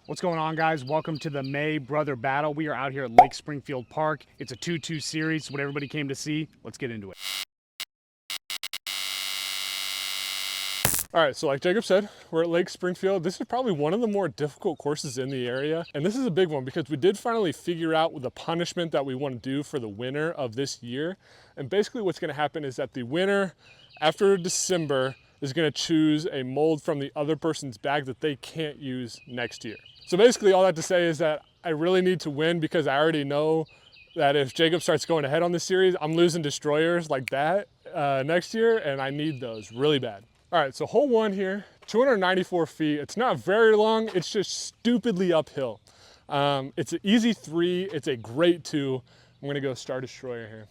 What's going on, guys? Welcome to the May Brother Battle. We are out here at Lake Springfield Park. It's a 2-2 series, what everybody came to see. Let's get into it. All right, so like Jacob said, we're at Lake Springfield. This is probably one of the more difficult courses in the area. And this is a big one because we did finally figure out the punishment that we want to do for the winner of this year. And basically what's going to happen is that the winner, after December, is going to choose a mold from the other person's bag that they can't use next year. So basically all that to say is that I really need to win because I already know that if Jacob starts going ahead on this series, I'm losing destroyers like that next year, and I need those really bad. All right, so hole one here, 294 feet. It's not very long, it's just stupidly uphill. It's an easy 3, it's a great 2. I'm gonna go star destroyer here.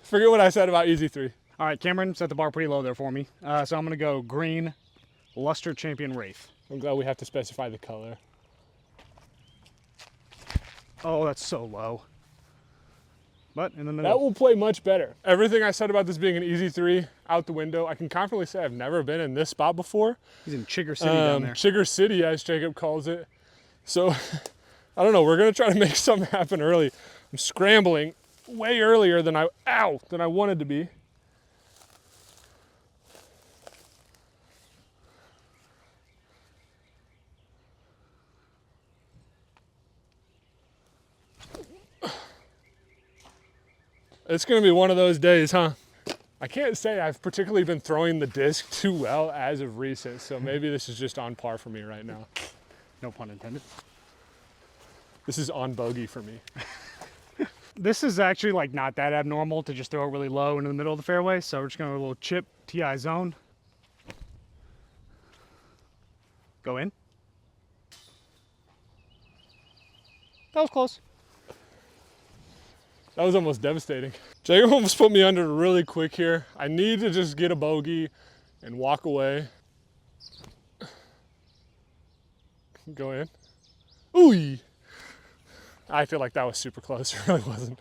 Forget what I said about easy 3. All right, Cameron set the bar pretty low there for me. So I'm going to go green, Luster Champion Wraith. I'm glad we have to specify the color. Oh, that's so low. But in the middle. That will play much better. Everything I said about this being an easy 3 out the window. I can confidently say I've never been in this spot before. He's in Chigger City down there. Chigger City, as Jacob calls it. So, I don't know, we're gonna try to make something happen early. I'm scrambling way earlier than I wanted to be. It's gonna be one of those days, huh? I can't say I've particularly been throwing the disc too well as of recent, so maybe this is just on par for me right now. No pun intended. This is on bogey for me. This is actually like not that abnormal to just throw it really low into the middle of the fairway. So we're just going to go a little chip, TI zone. Go in. That was close. That was almost devastating. Jacob almost put me under really quick here. I need to just get a bogey and walk away. Go in. Ooh! I feel like that was super close. It really wasn't.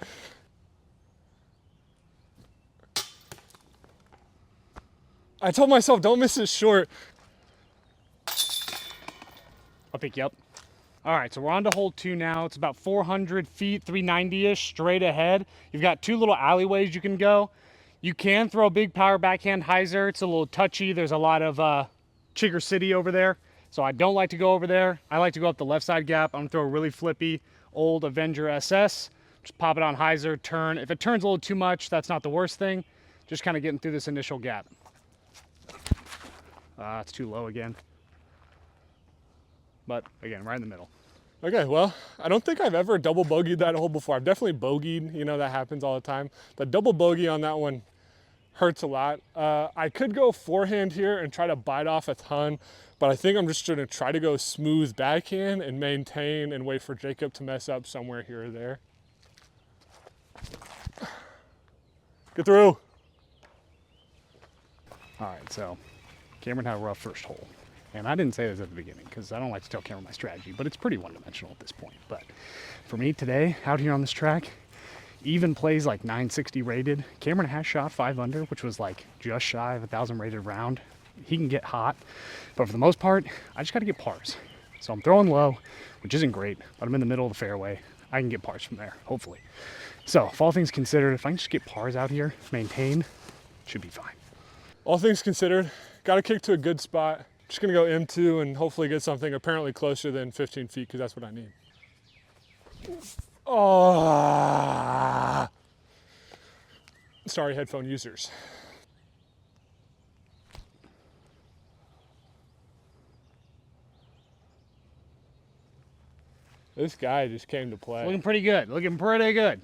I told myself, don't miss it short. I'll pick you up. All right, so we're on to hole 2 now. It's about 400 feet, 390-ish, straight ahead. You've got 2 little alleyways you can go. You can throw a big power backhand hyzer. It's a little touchy. There's a lot of Chigger City over there, so I don't like to go over there. I like to go up the left side gap. I'm gonna throw a really flippy old Avenger SS. Just pop it on hyzer, turn. If it turns a little too much, that's not the worst thing. Just kind of getting through this initial gap. It's too low again. But again, right in the middle. Okay, well, I don't think I've ever double bogeyed that hole before. I've definitely bogeyed, you know, that happens all the time. The double bogey on that one hurts a lot. I could go forehand here and try to bite off a ton, but I think I'm just gonna try to go smooth backhand and maintain and wait for Jacob to mess up somewhere here or there. Get through. All right, so Cameron had a rough first hole. And I didn't say this at the beginning because I don't like to tell Cameron my strategy, but it's pretty one-dimensional at this point. But for me today, out here on this track, even plays like 960 rated. Cameron has shot 5 under, which was like just shy of 1,000 rated round. He can get hot, but for the most part, I just got to get pars. So I'm throwing low, which isn't great, but I'm in the middle of the fairway. I can get pars from there, hopefully. So if all things considered, if I can just get pars out here, maintain, should be fine. All things considered, got to kick to a good spot. Just gonna go M2 and hopefully get something apparently closer than 15 feet because that's what I need. Oh, sorry, headphone users. This guy just came to play. Looking pretty good, looking pretty good.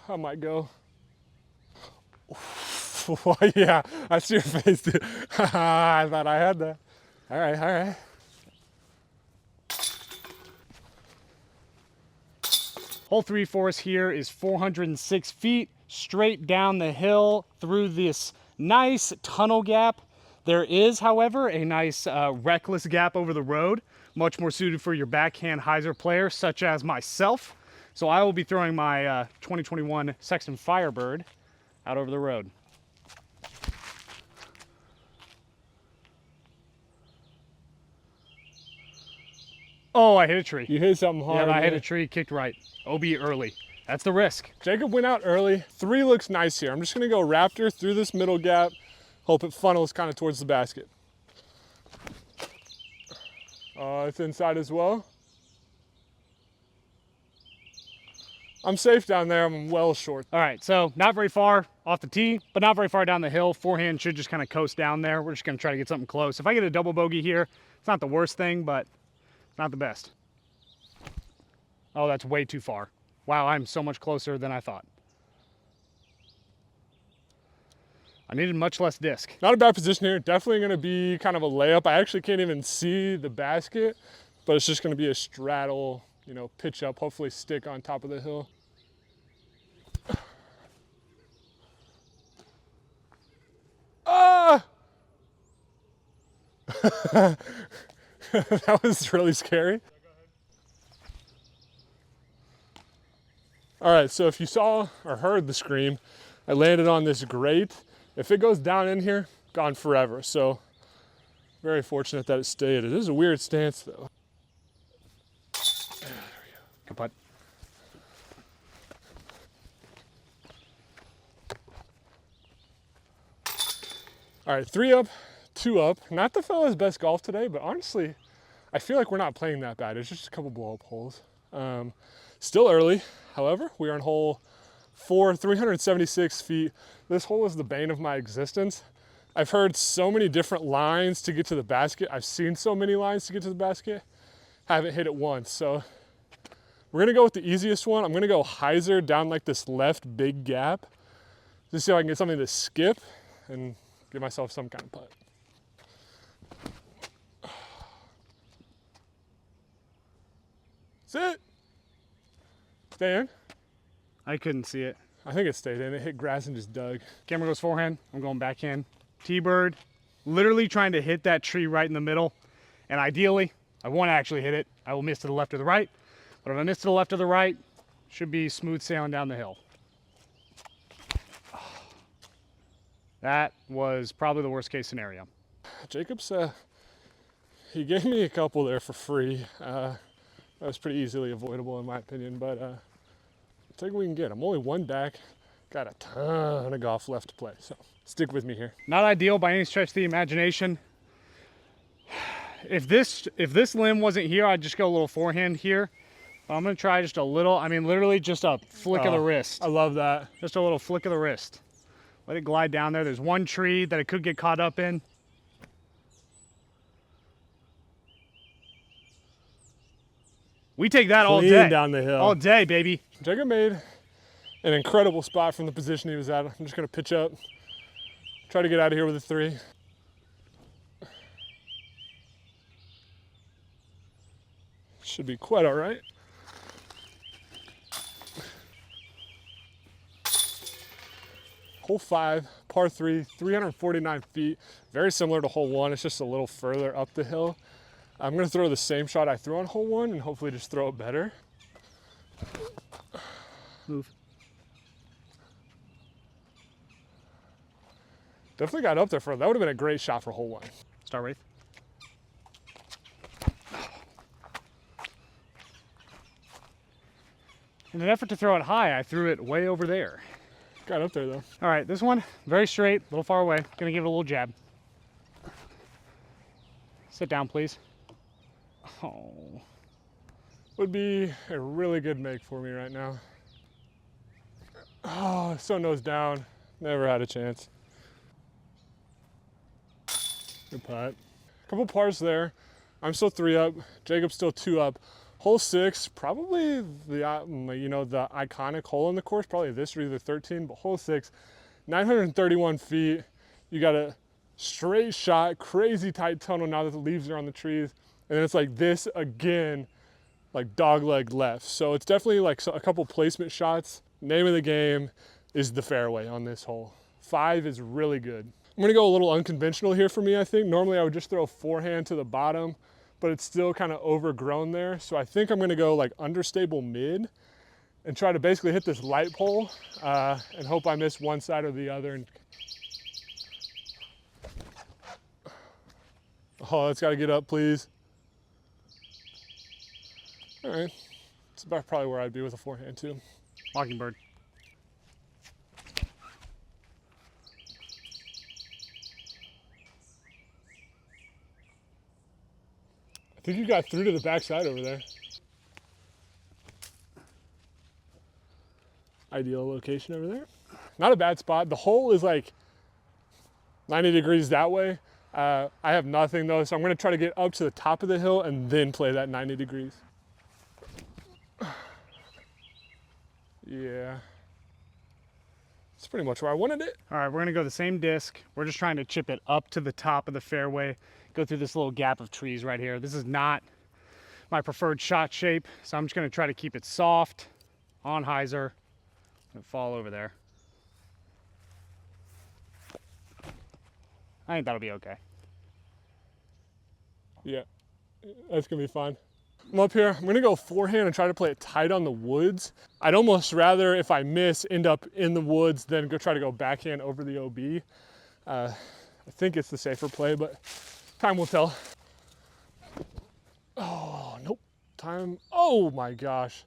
I might go. Yeah, I see your face, dude. I thought I had that. All right, all right. Hole 3 for us here is 406 feet straight down the hill through this nice tunnel gap. There is, however, a nice reckless gap over the road, much more suited for your backhand hyzer player, such as myself. So I will be throwing my 2021 Sexton Firebird out over the road. Oh, I hit a tree. You hit something hard. Yeah, I hit man. a tree, kicked right. OB early. That's the risk. Jacob went out early. 3 looks nice here. I'm just gonna go Raptor through this middle gap. Hope it funnels kind of towards the basket. It's inside as well. I'm safe down there. I'm well short. All right, so not very far off the tee, but not very far down the hill. Forehand should just kind of coast down there. We're just gonna try to get something close. If I get a double bogey here, it's not the worst thing, but it's not the best. Oh, that's way too far. Wow, I'm so much closer than I thought. I needed much less disc. Not a bad position here. Definitely gonna be kind of a layup. I actually can't even see the basket, but it's just gonna be a straddle, you know, pitch up, hopefully stick on top of the hill. Ah! That was really scary. All right, so if you saw or heard the scream, I landed on this grate. If it goes down in here, gone forever. So very fortunate that it stayed. It is a weird stance though. Good putt. All right, 3 up, 2 up. Not the fella's best golf today, but honestly, I feel like we're not playing that bad. It's just a couple blow up holes. Still early. However, we are on hole 4, 376 feet. This hole is the bane of my existence. I've heard so many different lines to get to the basket. I've seen so many lines to get to the basket. Haven't hit it once. So we're gonna go with the easiest one. I'm gonna go hyzer down like this left big gap. Just see if I can get something to skip and give myself some kind of putt. Sit. Stay in. I couldn't see it. I think it stayed in. It hit grass and just dug. Camera goes forehand. I'm going backhand. T-bird, literally trying to hit that tree right in the middle. And ideally, I want to actually hit it. I will miss to the left or the right. But if I miss to the left or the right, should be smooth sailing down the hill. That was probably the worst case scenario. Jacobs, he gave me a couple there for free. That was pretty easily avoidable in my opinion, but take what we can get. I'm only 1 back. Got a ton of golf left to play, so stick with me here. Not ideal by any stretch of the imagination. If this limb wasn't here, I'd just go a little forehand here. But I'm gonna try just a little, I mean literally just a flick of the wrist. I love that. Just a little flick of the wrist. Let it glide down there. There's one tree that it could get caught up in. We take that all Clean day. down the hill. All day, baby. Jacob made an incredible spot from the position he was at. I'm just gonna pitch up, try to get out of here with a 3. Should be quite all right. Hole 5, par 3, 349 feet. Very similar to hole 1, it's just a little further up the hill. I'm gonna throw the same shot I threw on hole 1 and hopefully just throw it better. Move. Definitely got up there for, that would have been a great shot for hole 1. Start Wraith. In an effort to throw it high, I threw it way over there. Got up there though. All right, this one, very straight, a little far away. Gonna give it a little jab. Sit down, please. Oh. Would be a really good make for me right now. Oh, so nose down. Never had a chance. Good putt. Couple pars there. I'm still 3 up. Jacob's still 2 up. Hole 6, probably the the iconic hole in the course. Probably this or either 13, but hole 6, 931 feet. You got a straight shot, crazy tight tunnel now that the leaves are on the trees, and then it's like this again, like dog leg left. So it's definitely like a couple placement shots. Name of the game is the fairway on this hole. 5 is really good. I'm gonna go a little unconventional here for me, I think. Normally I would just throw forehand to the bottom, but it's still kind of overgrown there. So I think I'm gonna go like understable mid and try to basically hit this light pole and hope I miss one side or the other. And oh, that's got to get up, please. All right, it's about probably where I'd be with a forehand too. Mockingbird. I think you got through to the backside over there. Ideal location over there. Not a bad spot. The hole is like 90 degrees that way. I have nothing though, so I'm gonna try to get up to the top of the hill and then play that 90 degrees. Yeah. It's pretty much where I wanted it. All right, we're gonna go the same disc. We're just trying to chip it up to the top of the fairway, go through this little gap of trees right here. This is not my preferred shot shape, so I'm just gonna try to keep it soft on hyzer and fall over there. I think that'll be okay. Yeah, that's gonna be fine. I'm up here, I'm gonna go forehand and try to play it tight on the woods. I'd almost rather, if I miss, end up in the woods than go try to go backhand over the OB. I think it's the safer play, but time will tell. Oh, nope, time, oh my gosh.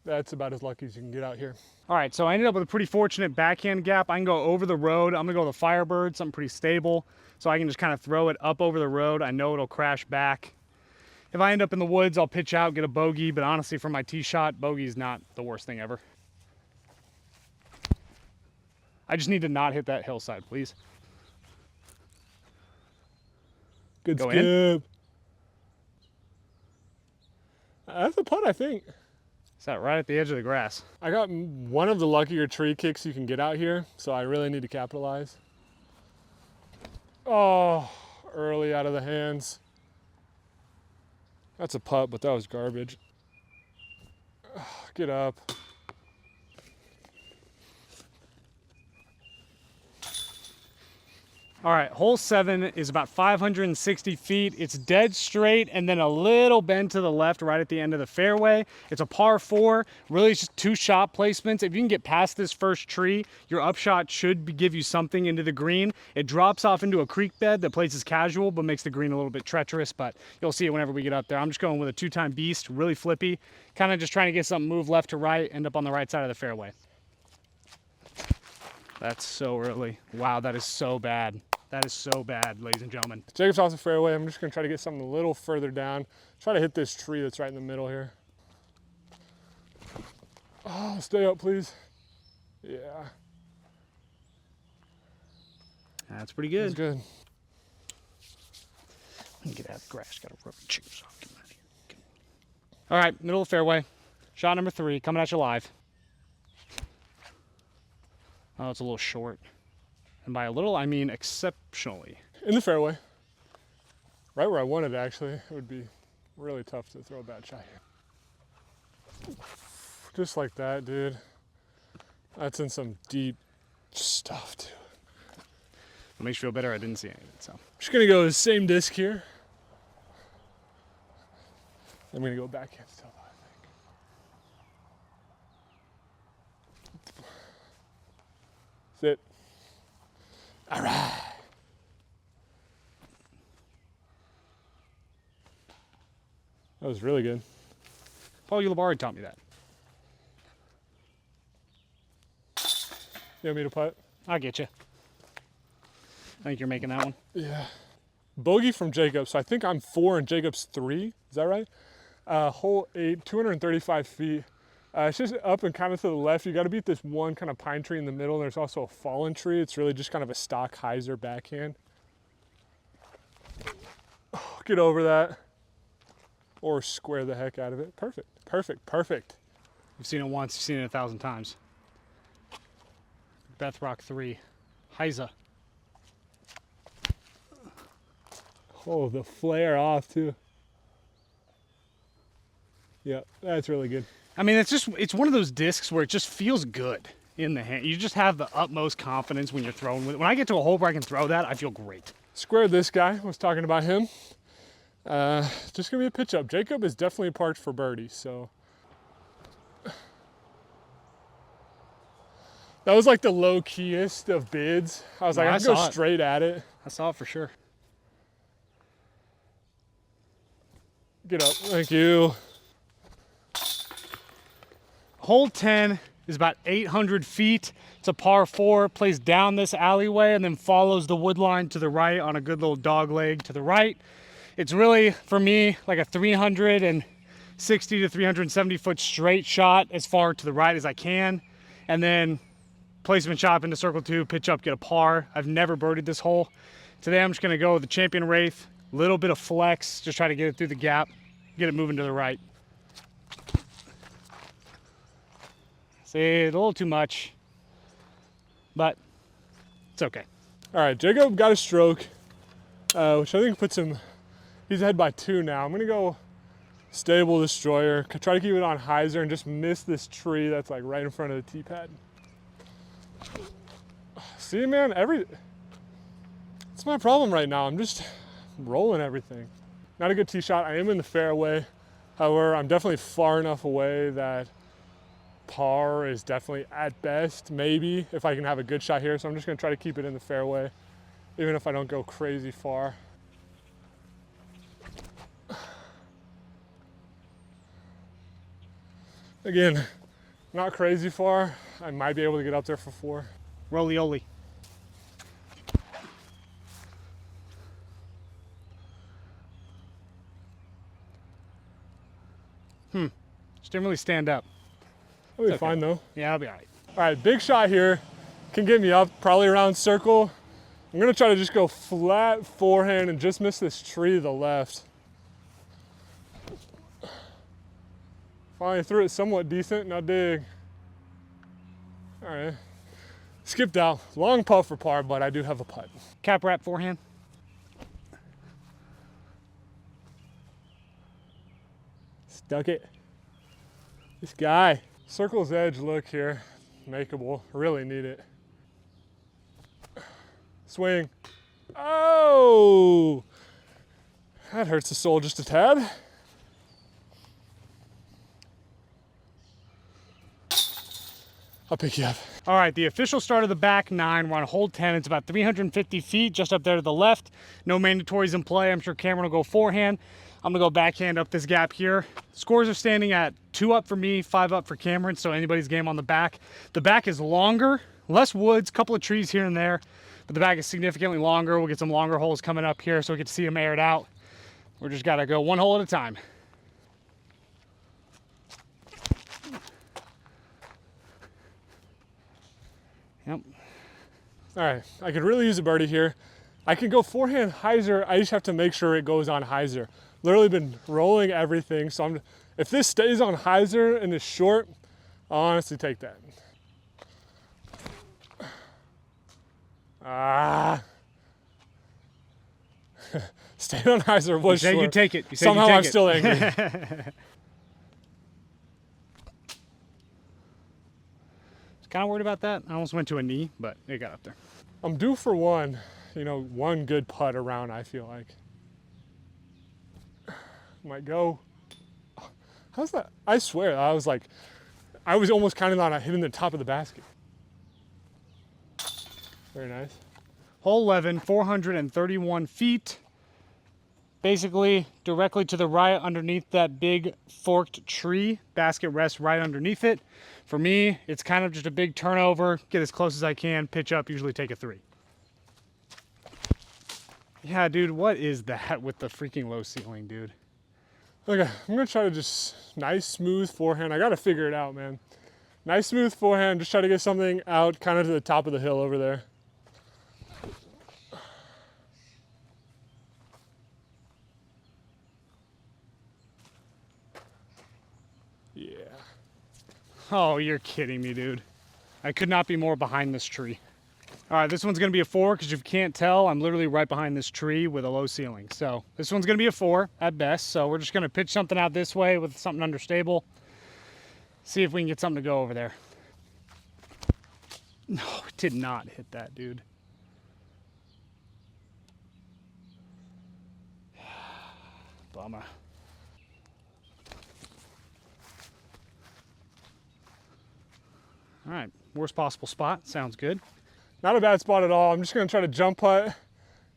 That's about as lucky as you can get out here. All right, so I ended up with a pretty fortunate backhand gap. I can go over the road. I'm gonna go with a Firebird, something pretty stable. So I can just kind of throw it up over the road. I know it'll crash back. If I end up in the woods, I'll pitch out, get a bogey, but honestly for my tee shot, bogey's not the worst thing ever. I just need to not hit that hillside, please. Good Go skip. in. That's a putt, I think. Is that right at the edge of the grass? I got one of the luckier tree kicks you can get out here, so I really need to capitalize. Oh, early out of the hands. That's a putt, but that was garbage. Get up. All right, hole 7 is about 560 feet. It's dead straight and then a little bend to the left right at the end of the fairway. It's a par 4. Really, it's just 2 shot placements. If you can get past this first tree, your upshot should give you something into the green. It drops off into a creek bed that plays as casual but makes the green a little bit treacherous, but you'll see it whenever we get up there. I'm just going with a 2-time beast, really flippy, kind of just trying to get something move left to right, end up on the right side of the fairway. That's so early. Wow, that is so bad. That is so bad, ladies and gentlemen. Jacob's off the fairway. I'm just gonna try to get something a little further down. Try to hit this tree that's right in the middle here. Oh, stay up, please. Yeah. That's pretty good. That's good. Let me get out of the grass. Got a rubber chainsaw. Get out of here. Okay. All right, middle of the fairway. Shot number 3, coming at you live. Oh, it's a little short. And by a little, I mean exceptionally. In the fairway. Right where I wanted it, actually. It would be really tough to throw a bad shot here. Just like that, dude. That's in some deep stuff, too. It makes you feel better. I didn't see any of it, so. Just gonna go the same disc here. I'm gonna go backhand still, I think. Sit. All right. That was really good. Paul Ulibarri taught me that. You want me to putt? I'll get you. I think you're making that one. Yeah. Bogey from Jacob. So I think I'm 4 and Jacob's 3. Is that right? Hole 8, 235 feet. It's just up and kind of to the left. You got to beat this one kind of pine tree in the middle. There's also a fallen tree. It's really just kind of a stock hyzer backhand. Oh, get over that. Or square the heck out of it. Perfect, perfect, perfect. You've seen it once, you've seen it 1,000 times. Beth Rock 3. Hyza. Oh, the flare off too. Yeah, that's really good. I mean, it's one of those discs where it just feels good in the hand. You just have the utmost confidence when you're throwing with it. When I get to a hole where I can throw that, I feel great. Squared this guy, was talking about him. Just gonna be a pitch up. Jacob is definitely parked for birdie, so. That was like the low keyest of bids. I was No, like, I I can go saw it. straight at it. I saw it for sure. Get up, thank you. Hole 10 is about 800 feet. It's a par 4, plays down this alleyway and then follows the wood line to the right on a good little dog leg to the right. It's really, for me, like a 360 to 370 foot straight shot as far to the right as I can. And then placement shot into circle 2, pitch up, get a par. I've never birdied this hole. Today I'm just gonna go with the Champion Wraith, little bit of flex, just try to get it through the gap, get it moving to the right. See, a little too much, but it's okay. All right, Jacob got a stroke, which I think puts him, he's ahead by 2 now. I'm gonna go Stable Destroyer, try to keep it on hyzer and just miss this tree that's like right in front of the tee pad. See, man, it's my problem right now. I'm just rolling everything. Not a good tee shot. I am in the fairway. However, I'm definitely far enough away that par is definitely at best, maybe, if I can have a good shot here. So I'm just gonna try to keep it in the fairway, even if I don't go crazy far. Again, not crazy far. I might be able to get up there for 4. Roly-oly. Just didn't really stand up. I'll be okay. fine though. Yeah, I'll be all right. All right, big shot here. Can get me up, probably around circle. I'm gonna try to just go flat forehand and just miss this tree to the left. Finally threw it somewhat decent, now dig. All right, skipped out. Long putt for par, but I do have a putt. Cap wrap forehand. Stuck it. This guy. Circle's edge look here. Makeable. Really need it. Swing. Oh! That hurts the soul just a tad. I'll pick you up. All right, the official start of the back 9. We're on hole 10. It's about 350 feet just up there to the left. No mandatories in play. I'm sure Cameron will go forehand. I'm gonna go backhand up this gap here. Scores are standing at 2 up for me, 5 up for Cameron, so anybody's game on the back. The back is longer, less woods, couple of trees here and there, but the back is significantly longer. We'll get some longer holes coming up here so we get to see them aired out. We're just gotta go one hole at a time. Yep. All right, I could really use a birdie here. I can go forehand hyzer. I just have to make sure it goes on hyzer. Literally been rolling everything, so if this stays on hyzer and is short, I'll honestly take that. Stayed on hyzer was short. You take it. You said Somehow you take I'm it. still angry. Kind of worried about that. I almost went to a knee, but it got up there. I'm due for one, one good putt around, I feel like. Might go. How's that? I swear, I was almost counting on hitting the top of the basket. Very nice. Hole 11, 431 feet. Basically directly to the right underneath that big forked tree. Basket rests right underneath it. For me, it's kind of just a big turnover, get as close as I can, pitch up, usually take a 3. Yeah, dude, what is that with the freaking low ceiling, dude? Okay, I'm gonna try to just nice, smooth forehand. I gotta figure it out, man. Nice, smooth forehand, just try to get something out kind of to the top of the hill over there. Yeah. Oh, you're kidding me, dude. I could not be more behind this tree. All right, this one's gonna be a 4 because if you can't tell, I'm literally right behind this tree with a low ceiling. So this one's gonna be a 4 at best. So we're just gonna pitch something out this way with something understable. See if we can get something to go over there. No, it did not hit that, dude. Bummer. All right, worst possible spot. Sounds good. Not a bad spot at all. I'm just gonna try to jump putt and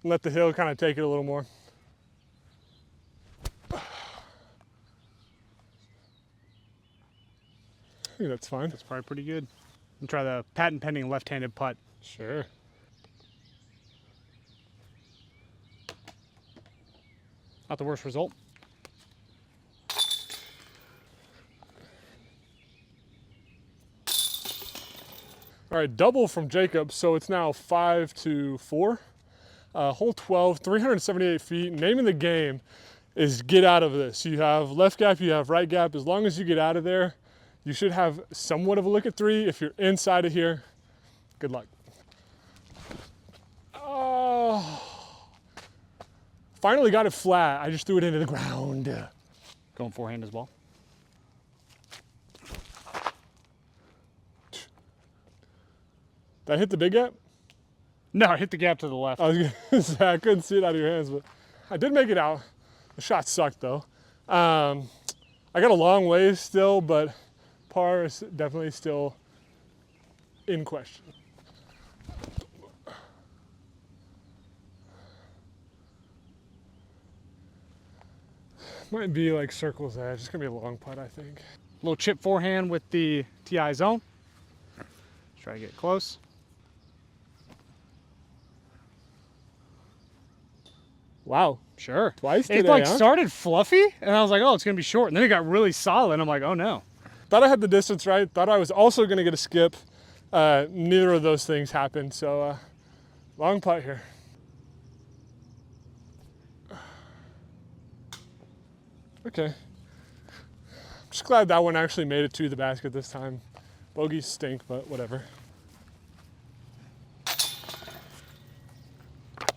let the hill kind of take it a little more. I think that's fine. That's probably pretty good. And try the patent pending left-handed putt. Sure. Not the worst result. All right, double from Jacob, so it's now 5-4. Hole 12, 378 feet. Name of the game is get out of this. You have left gap, you have right gap. As long as you get out of there, you should have somewhat of a look at 3. If you're inside of here, good luck. Oh, finally got it flat. I just threw it into the ground. Going forehand as well. Did I hit the big gap? No, hit the gap to the left. I was gonna say, I couldn't see it out of your hands, but I did make it out. The shot sucked though. I got a long ways still, but par is definitely still in question. Might be like circle's edge. It's gonna be a long putt, I think. Little chip forehand with the TI zone. Let's try to get close. Wow, Sure. twice today, It like huh? started fluffy, and I was like, oh, it's gonna be short. And then it got really solid. And I'm like, oh no. Thought I had the distance right. Thought I was also gonna get a skip. Neither of those things happened. So long putt here. Okay. I'm just glad that one actually made it to the basket this time. Bogeys stink, but whatever.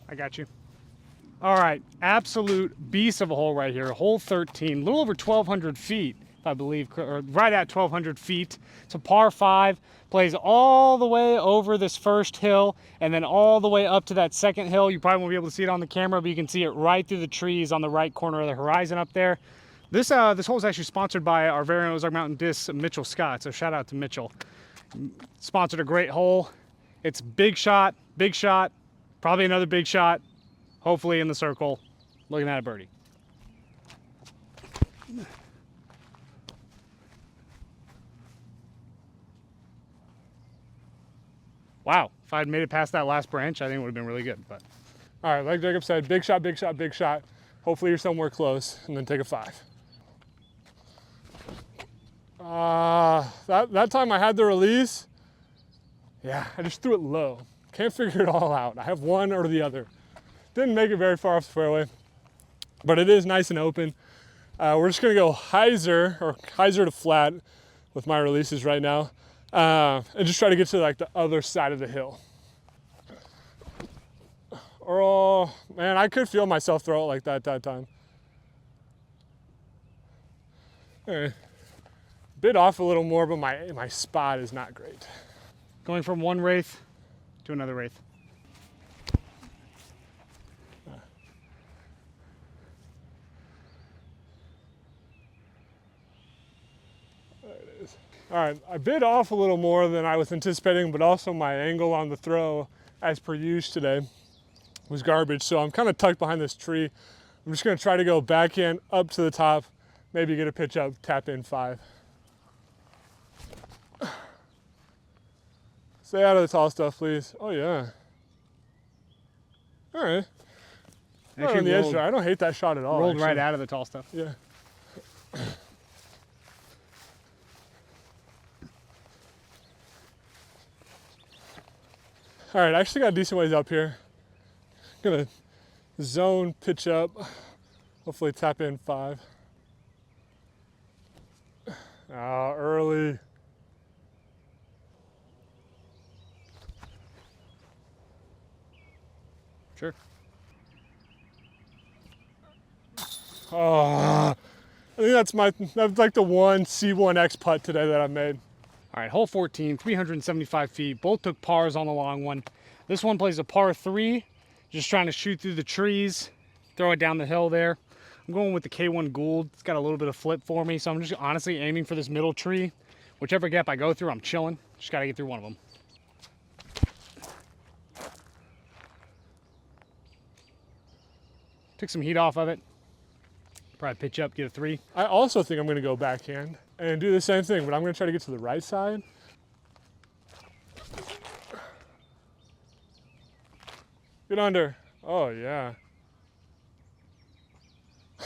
I got you. All right, absolute beast of a hole right here. Hole 13, a little over 1,200 feet, if I believe, or right at 1,200 feet. It's a par 5, plays all the way over this first hill and then all the way up to that second hill. You probably won't be able to see it on the camera, but you can see it right through the trees on the right corner of the horizon up there. This hole is actually sponsored by our very own Ozark Mountain Disc, Mitchell Scott, so shout out to Mitchell. Sponsored a great hole. It's big shot, probably another big shot. Hopefully in the circle, looking at a birdie. Wow, if I'd made it past that last branch, I think it would have been really good. But All right, like Jacob said, big shot, big shot, big shot. Hopefully you're somewhere close, and then take a 5. That time I had the release. Yeah, I just threw it low. Can't figure it all out. I have one or the other. Didn't make it very far off the fairway, but it is nice and open. We're just gonna go hyzer to flat with my releases right now, and just try to get to like the other side of the hill. Oh man, I could feel myself throw it like that time. All right. Bit off a little more, but my spot is not great. going from one wraith to another wraith. All right, I bit off a little more than I was anticipating, but also my angle on the throw, as per usual today, was garbage. So I'm kind of tucked behind this tree. I'm just gonna try to go backhand up to the top, maybe get a pitch up, tap in 5. Stay out of the tall stuff, please. Oh yeah. All right. Right on the edge there. I don't hate that shot at all. Rolled actually. right out of the tall stuff. Yeah. All right, I actually got a decent ways up here. Gonna zone pitch up, hopefully tap in 5. Early. Sure. I think that's like the one C1X putt today that I've made. All right, hole 14, 375 feet. Both took pars on the long one. This one plays a par 3, just trying to shoot through the trees, throw it down the hill there. I'm going with the K1 Gould. It's got a little bit of flip for me, so I'm just honestly aiming for this middle tree. Whichever gap I go through, I'm chilling. Just got to get through one of them. Took some heat off of it. Probably pitch up, get a 3. I also think I'm gonna go backhand and do the same thing, but I'm gonna try to get to the right side. Get under. Oh yeah.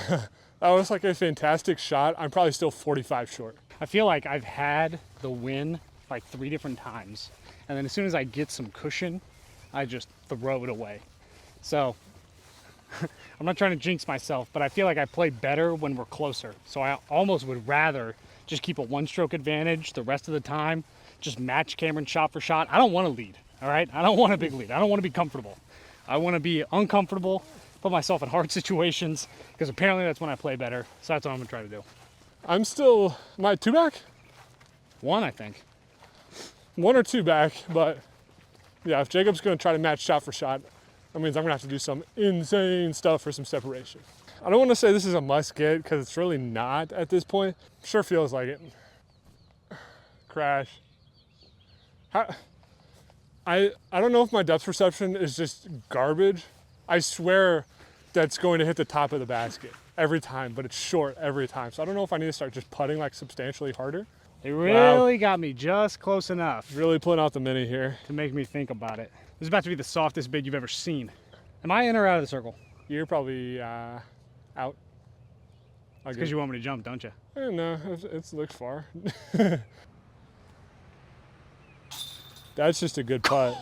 That was like a fantastic shot. I'm probably still 45 short. I feel like I've had the win like 3 different times. And then as soon as I get some cushion, I just throw it away. So I'm not trying to jinx myself, but I feel like I play better when we're closer. So I almost would rather just keep a 1-stroke advantage the rest of the time, just match Cameron shot for shot. I don't want to lead, all right? I don't want a big lead. I don't want to be comfortable. I want to be uncomfortable, put myself in hard situations, because apparently that's when I play better. So that's what I'm going to try to do. I'm still, am I 2 back? 1, I think. 1 or 2 back, but yeah, if Jacob's gonna try to match shot for shot, that means I'm gonna have to do some insane stuff for some separation. I don't wanna say this is a must get, because it's really not at this point. Sure feels like it. Crash. I don't know if my depth perception is just garbage. I swear that's going to hit the top of the basket every time, but it's short every time. So I don't know if I need to start just putting like substantially harder. They really got me just close enough Really pulling out the mini here. to make me think about it. This is about to be the softest bid you've ever seen. Am I in or out of the circle? You're probably out. It's because you want me to jump, don't you? No, it's looked far. That's just a good putt.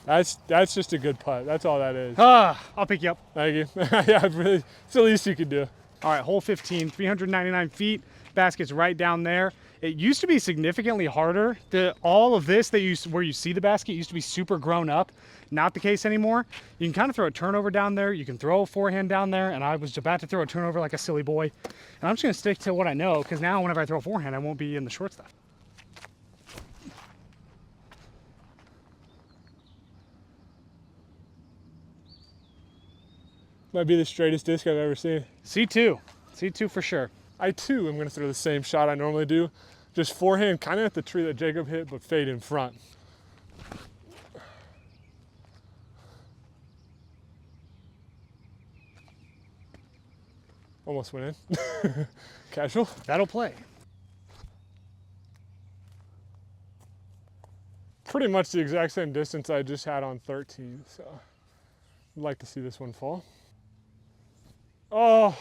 That's just a good putt. That's all that is. I'll pick you up. Thank you. Yeah, really, it's the least you could do. All right, hole 15, 399 feet. Basket's right down there. It used to be significantly harder. All of this where you see the basket used to be super grown up. Not the case anymore. You can kind of throw a turnover down there. You can throw a forehand down there. And I was about to throw a turnover like a silly boy. And I'm just gonna stick to what I know, because now whenever I throw a forehand, I won't be in the short stuff. Might be the straightest disc I've ever seen. C2. C2 for sure. I too am gonna throw the same shot I normally do. Just forehand, kind of at the tree that Jacob hit, but fade in front. Almost went in. Casual. That'll play. Pretty much the exact same distance I just had on 13, so I'd like to see this one fall. Oh.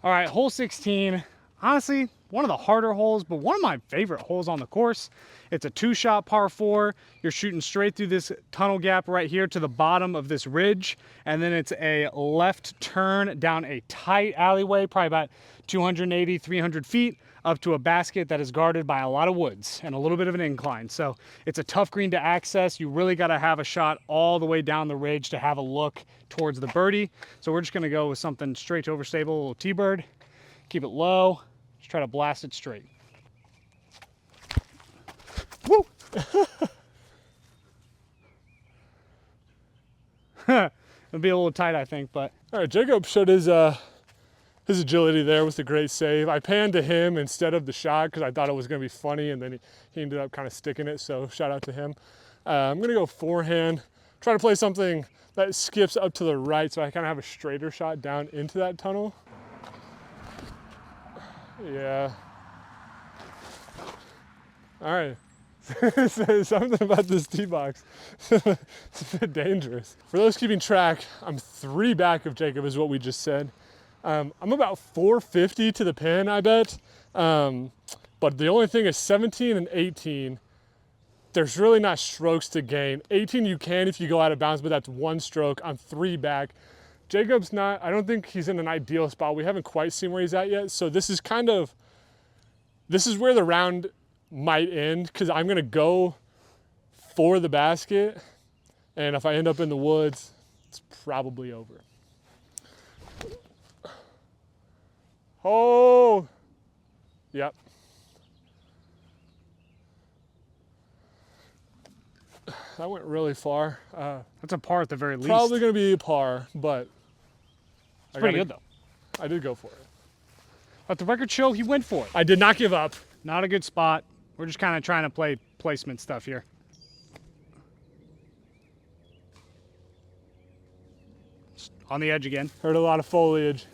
All right, hole 16. Honestly, one of the harder holes, but one of my favorite holes on the course. It's a 2-shot par 4. You're shooting straight through this tunnel gap right here to the bottom of this ridge. And then it's a left turn down a tight alleyway, probably about 280, 300 feet, up to a basket that is guarded by a lot of woods and a little bit of an incline. So it's a tough green to access. You really got to have a shot all the way down the ridge to have a look towards the birdie. So we're just going to go with something straight to overstable, a little T-bird. Keep it low. Just try to blast it straight. Woo! It'll be a little tight, I think, but. All right, Jacob showed his agility there with a great save. I panned to him instead of the shot because I thought it was going to be funny, and then he ended up kind of sticking it, so shout out to him. I'm going to go forehand, try to play something that skips up to the right so I kind of have a straighter shot down into that tunnel. Yeah. All right. Something about this tee box. It's a bit dangerous. For those keeping track, I'm 3 back of Jacob is what we just said. I'm about 450 to the pin, I bet. But the only thing is 17 and 18, there's really not strokes to gain. 18 you can if you go out of bounds, but that's 1 stroke. I'm 3 back. Jacob's not, I don't think he's in an ideal spot. We haven't quite seen where he's at yet. So this is where the round might end, because I'm gonna go for the basket. And if I end up in the woods, it's probably over. Oh, yep. That went really far. That's a par at the very least. Probably gonna be a par, but Pretty good though. I did go for it. Let the record show he went for it. I did not give up. Not a good spot. We're just kind of trying to play placement stuff here. On the edge again. Heard a lot of foliage.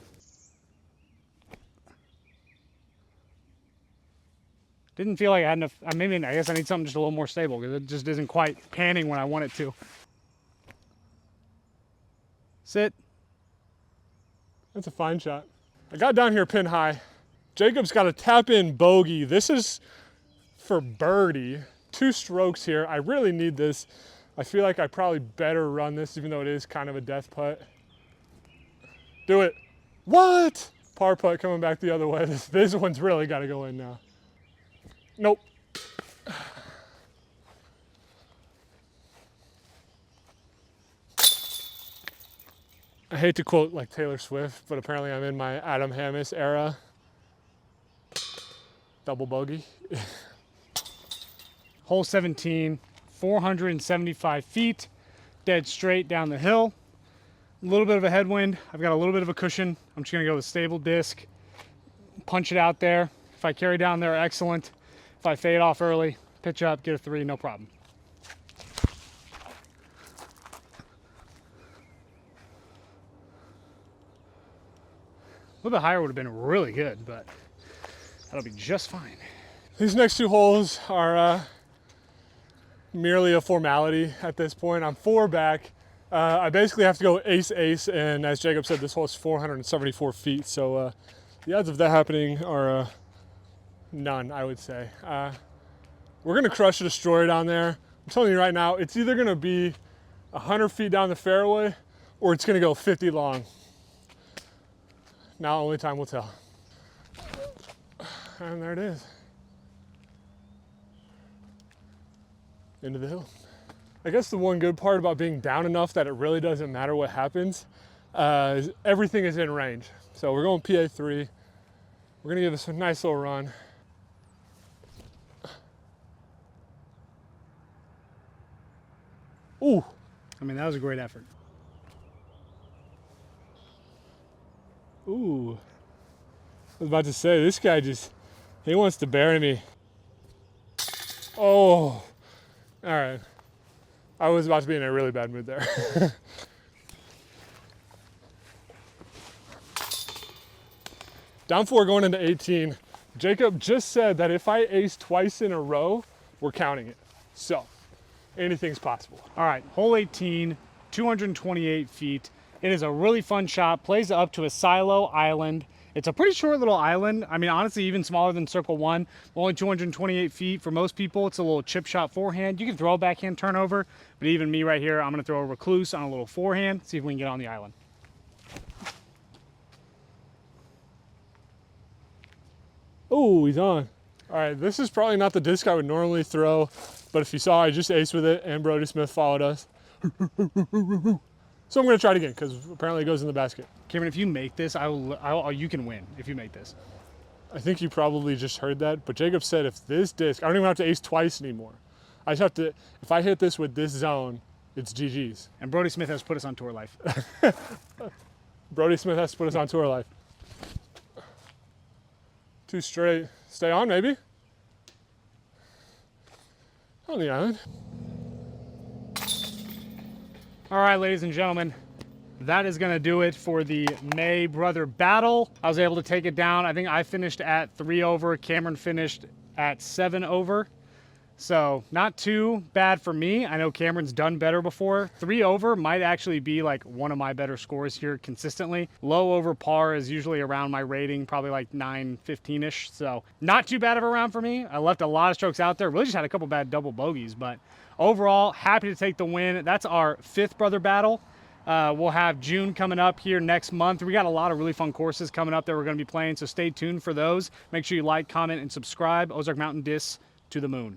Didn't feel like I had enough. I guess I need something just a little more stable because it just isn't quite panning when I want it to. Sit. That's a fine shot. I got down here pin high. Jacob's got a tap in bogey. This is for birdie. 2 strokes here. I really need this. I feel like I probably better run this even though it is kind of a death putt. Do it. What? Par putt coming back the other way. This one's really got to go in now. Nope. I hate to quote like Taylor Swift, but apparently I'm in my Adam Hammis era. Double bogey. Hole 17, 475 feet, dead straight down the hill. A little bit of a headwind. I've got a little bit of a cushion. I'm just gonna go with stable disc, punch it out there. If I carry down there, excellent. If I fade off early, pitch up, get a 3, no problem. A little bit higher would have been really good, but that'll be just fine. These next 2 holes are merely a formality at this point. I'm 4 back. I basically have to go ace-ace, and as Jacob said, this hole is 474 feet, so the odds of that happening are none, I would say. We're gonna crush a destroyer down there. I'm telling you right now, it's either gonna be 100 feet down the fairway, or it's gonna go 50 long. Now only time will tell. And there it is. Into the hill. I guess the one good part about being down enough that it really doesn't matter what happens is everything is in range. So we're going PA3. We're gonna give this a nice little run. Ooh. I mean, that was a great effort. Ooh. I was about to say, this guy he wants to bury me. Oh. All right. I was about to be in a really bad mood there. Down 4 going into 18. Jacob just said that if I ace twice in a row, we're counting it. So, anything's possible. All right, hole 18, 228 feet. It is a really fun shot, plays up to a silo island. It's a pretty short little island. I mean, honestly, even smaller than Circle 1. Only 228 feet. For most people, it's a little chip shot forehand. You can throw a backhand turnover, but even me right here, I'm gonna throw a recluse on a little forehand, see if we can get on the island. Oh, he's on. All right, this is probably not the disc I would normally throw, but if you saw, I just aced with it, and Brody Smith followed us. So I'm gonna try it again, because apparently it goes in the basket. Cameron, if you make this, you can win if you make this. I think you probably just heard that, but Jacob said if this disc, I don't even have to ace twice anymore. I just have to, if I hit this with this zone, it's GG's. And Brody Smith has put us on tour life. Brody Smith has to put us on tour life. 2 straight. Stay on, maybe. On the island. All right, ladies and gentlemen, that is gonna do it for the May Brother Battle. I was able to take it down. I think I finished at 3 over. Cameron finished at 7 over. So not too bad for me. I know Cameron's done better before. 3 over might actually be like one of my better scores here consistently. Low over par is usually around my rating, probably like 9-15-ish. So not too bad of a round for me. I left a lot of strokes out there. Really just had a couple bad double bogeys, but overall, happy to take the win. That's our 5th Brother Battle. We'll have June coming up here next month. We got a lot of really fun courses coming up that we're going to be playing, so stay tuned for those. Make sure you like, comment, and subscribe. Ozark Mountain Discs to the moon.